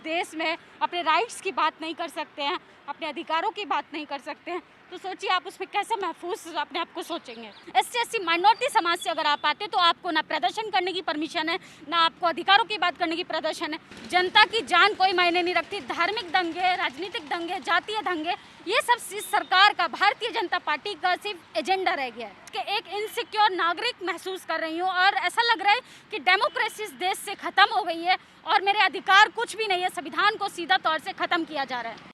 देश में अपने राइट्स की बात नहीं कर सकते हैं, अपने अधिकारों की बात नहीं कर सकते हैं, तो सोचिए आप उसमें कैसे महफूज अपने आप को सोचेंगे। SC माइनॉरिटी समाज से अगर आप आते तो आपको ना प्रदर्शन करने की परमिशन है, ना आपको अधिकारों की बात करने की प्रदर्शन है। जनता की जान कोई मायने नहीं रखती। धार्मिक दंगे, राजनीतिक दंगे, जातीय दंगे, ये सब सरकार का, भारतीय जनता पार्टी का सिर्फ एजेंडा रह गया है। कि एक इनसिक्योर नागरिक महसूस कर रही हूँ और ऐसा लग रहा है कि डेमोक्रेसी इस देश से खत्म हो गई है और मेरे अधिकार कुछ भी नहीं है। संविधान को सीधा तौर से खत्म किया जा रहा है।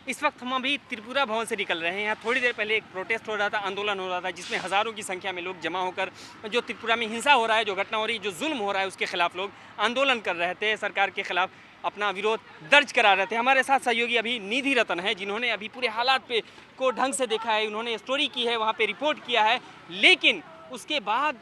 इस वक्त हम अभी त्रिपुरा भवन से निकल रहे हैं। यहाँ थोड़ी देर पहले एक प्रोटेस्ट हो रहा था, आंदोलन हो रहा था, जिसमें हज़ारों की संख्या में लोग जमा होकर जो त्रिपुरा में हिंसा हो रहा है, जो घटना हो रही है, जो जुल्म हो रहा है, उसके खिलाफ लोग आंदोलन कर रहे थे, सरकार के खिलाफ अपना विरोध दर्ज करा रहे थे। हमारे साथ सहयोगी अभी निधि रतन है, जिन्होंने अभी पूरे हालात पे को ढंग से देखा है, उन्होंने स्टोरी की है, वहाँ पर रिपोर्ट किया है, लेकिन उसके बाद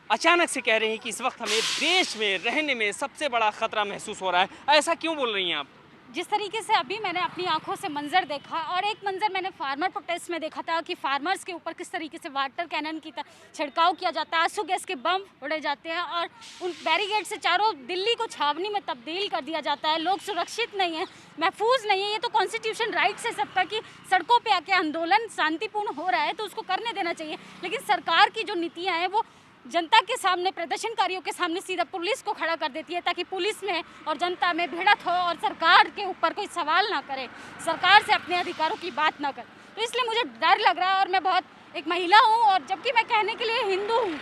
अचानक से कह रहे हैं कि इस वक्त हमें देश में रहने में सबसे बड़ा खतरा महसूस हो रहा है। ऐसा क्यों बोल रही हैं आप? जिस तरीके से अभी मैंने अपनी आंखों से मंजर देखा, और एक मंजर मैंने फार्मर प्रोटेस्ट में देखा था कि फार्मर्स के ऊपर किस तरीके से वाटर कैनन की छिड़काव किया जाता है, आंसू गैस के बम उड़े जाते हैं और उन बैरिकेड से चारों दिल्ली को छावनी में तब्दील कर दिया जाता है। लोग सुरक्षित नहीं है, महफूज नहीं है। ये तो कॉन्स्टिट्यूशन राइट्स है सबका कि सड़कों पर आके आंदोलन शांतिपूर्ण हो रहा है तो उसको करने देना चाहिए, लेकिन सरकार की जो नीतियाँ हैं वो जनता के सामने, प्रदर्शनकारियों के सामने सीधा पुलिस को खड़ा कर देती है, ताकि पुलिस में और जनता में भिड़त हो और सरकार के ऊपर कोई सवाल ना करे, सरकार से अपने अधिकारों की बात ना करे। तो इसलिए मुझे डर लग रहा है, और मैं बहुत एक महिला हूँ और जबकि मैं कहने के लिए हिंदू हूँ,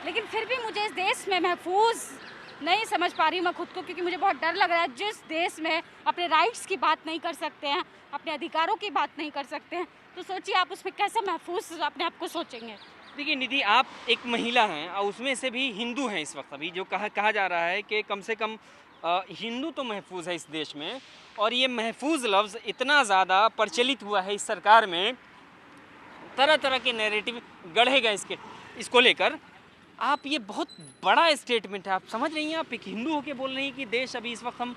लेकिन फिर भी मुझे इस देश में महफूज नहीं समझ पा रही हूँ मैं खुद को, क्योंकि मुझे बहुत डर लग रहा है। जिस देश में अपने राइट्स की बात नहीं कर सकते हैं, अपने अधिकारों की बात नहीं कर सकते हैं, तो सोचिए आप उसमें कैसे महफूज अपने आप को सोचेंगे। देखिए निधि, आप एक महिला हैं और उसमें से भी हिंदू हैं। इस वक्त अभी जो कहा जा रहा है कि कम से कम हिंदू तो महफूज है इस देश में, और ये महफूज लफ्ज़ इतना ज़्यादा प्रचलित हुआ है इस सरकार में, तरह तरह के नैरेटिव गढ़े गए इसको लेकर। आप ये बहुत बड़ा स्टेटमेंट है, आप समझ रही हैं? आप एक हिंदू होकर बोल रही हैं कि देश अभी इस वक्त हम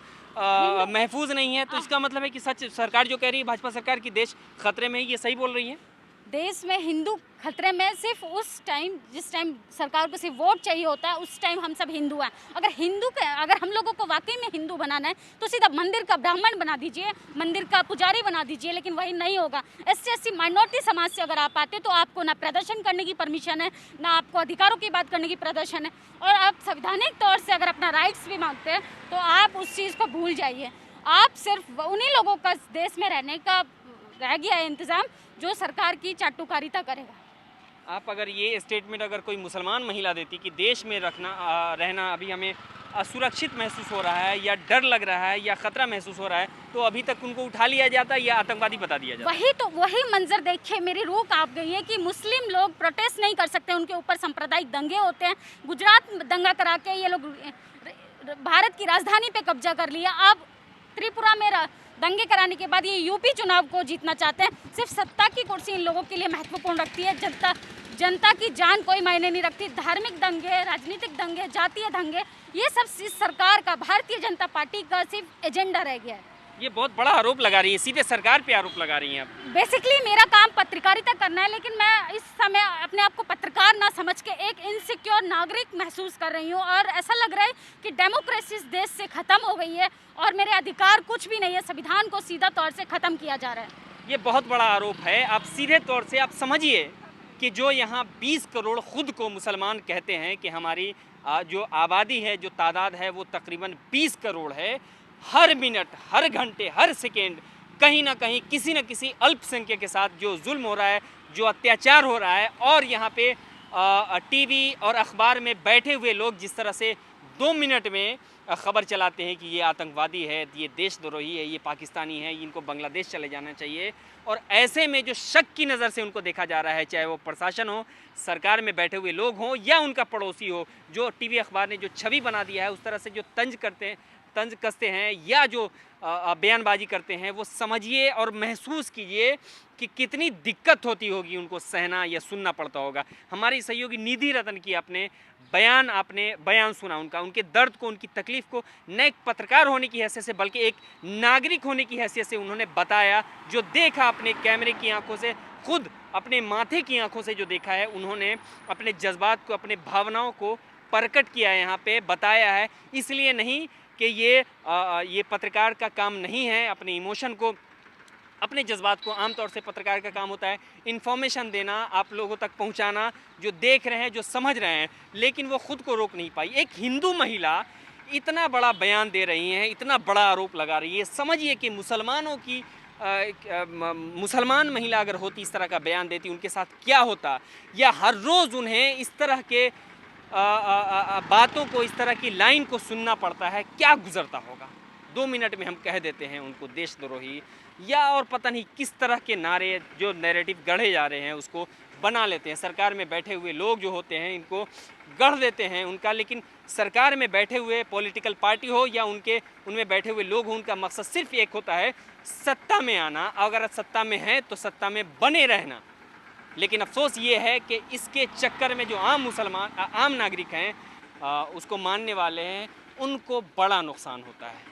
महफूज नहीं है, तो इसका मतलब है कि सच सरकार जो कह रही है, भाजपा सरकार की देश खतरे में है, ये सही बोल रही हैं? देश में हिंदू खतरे में सिर्फ उस टाइम, जिस टाइम सरकार को सिर्फ वोट चाहिए होता है, उस टाइम हम सब हिंदू हैं। अगर हम लोगों को वाकई में हिंदू बनाना है तो सीधा मंदिर का ब्राह्मण बना दीजिए, मंदिर का पुजारी बना दीजिए, लेकिन वही नहीं होगा। SC माइनॉरिटी समाज से अगर आप आते तो आपको ना प्रदर्शन करने की परमिशन है, ना आपको अधिकारों की बात करने की प्रदर्शन है, और आप संवैधानिक तौर से अगर अपना राइट्स भी मांगते हैं तो आप उस चीज़ को भूल जाइए। आप सिर्फ उन्हीं लोगों का देश में रहने का रह गया है इंतज़ाम जो सरकार की चाटुकारिता करेगा। आप अगर ये स्टेटमेंट अगर कोई मुसलमान महिला देती कि देश में रहना अभी हमें असुरक्षित महसूस हो रहा है, या डर लग रहा है, या खतरा महसूस हो रहा है, तो अभी तक उनको उठा लिया जाता या आतंकवादी बता दिया जाता? वही मंजर देखे मेरी रूह कांप गई है कि मुस्लिम लोग प्रोटेस्ट नहीं कर सकते, उनके ऊपर सांप्रदायिक दंगे होते हैं। गुजरात में दंगा करा के ये लोग भारत की राजधानी पे कब्जा कर लिया। अब त्रिपुरा में दंगे कराने के बाद ये यूपी चुनाव को जीतना चाहते हैं। सिर्फ सत्ता की कुर्सी इन लोगों के लिए महत्वपूर्ण रखती है, जनता की जान कोई मायने नहीं रखती। धार्मिक दंगे, राजनीतिक दंगे, जातीय दंगे, ये सब सरकार का, भारतीय जनता पार्टी का सिर्फ एजेंडा रह गया है। ये बहुत बड़ा आरोप लगा रही है, सीधे सरकार पे आरोप लगा रही हैं आप। बेसिकली मेरा काम पत्रकारिता करना है, लेकिन मैं इस समय अपने आप को पत्रकार ना समझ के एक इनसिक्योर नागरिक महसूस कर रही हूँ, और ऐसा लग रहा है कि डेमोक्रेसी इस देश से खत्म हो गई है और मेरे अधिकार कुछ भी नहीं है। संविधान को सीधा तौर से खत्म किया जा रहा है। ये बहुत बड़ा आरोप है। आप सीधे तौर से आप समझिए कि जो यहाँ 20 करोड़ खुद को मुसलमान कहते हैं कि हमारी जो आबादी है, जो तादाद है, वो तकरीबन 20 करोड़ है। हर मिनट, हर घंटे, हर सेकेंड कहीं ना कहीं किसी न किसी अल्पसंख्यक के साथ जो जुल्म हो रहा है, जो अत्याचार हो रहा है, और यहाँ पे टीवी और अखबार में बैठे हुए लोग जिस तरह से 2 मिनट में खबर चलाते हैं कि ये आतंकवादी है, ये देशद्रोही है, ये पाकिस्तानी है, इनको बांग्लादेश चले जाना चाहिए, और ऐसे में जो शक की नज़र से उनको देखा जा रहा है, चाहे वो प्रशासन हो, सरकार में बैठे हुए लोग हों, या उनका पड़ोसी हो, जो टीवी अखबार ने जो छवि बना दिया है, उस तरह से जो तंज कसते हैं या जो बयानबाजी करते हैं, वो समझिए और महसूस कीजिए कि कितनी दिक्कत होती होगी, उनको सहना या सुनना पड़ता होगा। हमारी सहयोगी निधि रतन की आपने बयान सुना, उनके दर्द को, उनकी तकलीफ़ को, न एक पत्रकार होने की हैसियत से बल्कि एक नागरिक होने की हैसियत से उन्होंने बताया। जो देखा अपने कैमरे की आंखों से, खुद अपने माथे की आंखों से जो देखा है, उन्होंने अपने जज्बात को, अपने भावनाओं को प्रकट किया है, यहाँ पे बताया है। इसलिए नहीं कि ये पत्रकार का काम नहीं है अपने इमोशन को, अपने जज्बात को, आमतौर से पत्रकार का काम होता है इन्फॉर्मेशन देना, आप लोगों तक पहुंचाना, जो देख रहे हैं, जो समझ रहे हैं, लेकिन वो खुद को रोक नहीं पाई। एक हिंदू महिला इतना बड़ा बयान दे रही हैं, इतना बड़ा आरोप लगा रही है। समझिए कि मुसलमानों की मुसलमान महिला अगर होती, इस तरह का बयान देती, उनके साथ क्या होता, या हर रोज़ उन्हें इस तरह के बातों को, इस तरह की लाइन को सुनना पड़ता है, क्या गुजरता होगा। 2 मिनट में हम कह देते हैं उनको देशद्रोही, या और पता नहीं किस तरह के नारे, जो नैरेटिव गढ़े जा रहे हैं उसको बना लेते हैं। सरकार में बैठे हुए लोग जो होते हैं इनको गढ़ देते हैं उनका, लेकिन सरकार में बैठे हुए पॉलिटिकल पार्टी हो या उनमें बैठे हुए लोग हो, उनका मकसद सिर्फ एक होता है, सत्ता में आना। अगर सत्ता में है तो सत्ता में बने रहना। लेकिन अफसोस ये है कि इसके चक्कर में जो आम नागरिक हैं, उसको मानने वाले हैं, उनको बड़ा नुकसान होता है।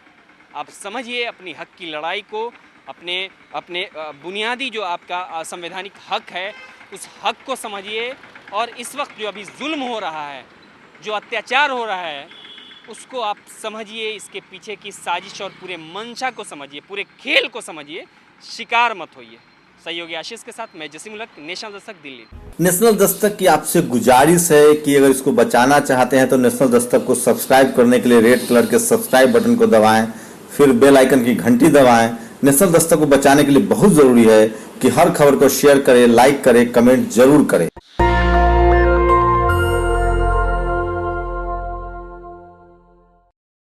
आप समझिए अपनी हक की लड़ाई को, अपने बुनियादी जो आपका संवैधानिक हक है, उस हक को समझिए। और इस वक्त जो अभी जुल्म हो रहा है, जो अत्याचार हो रहा है, उसको आप समझिए, इसके पीछे की साजिश और पूरे मंशा को समझिए, पूरे खेल को समझिए, शिकार मत होइए। सहयोगी आशीष के साथ मैं जसीम उल हक, नेशनल दस्तक, दिल्ली। नेशनल दस्तक की आपसे गुजारिश है कि अगर इसको बचाना चाहते हैं तो नेशनल दस्तक को सब्सक्राइब करने के लिए रेड कलर के सब्सक्राइब बटन को दबाएं, फिर बेल आइकन की घंटी दबाएं। नेशनल दस्तक को बचाने के लिए बहुत जरूरी है कि हर खबर को शेयर करें, लाइक करें, कमेंट जरूर करें।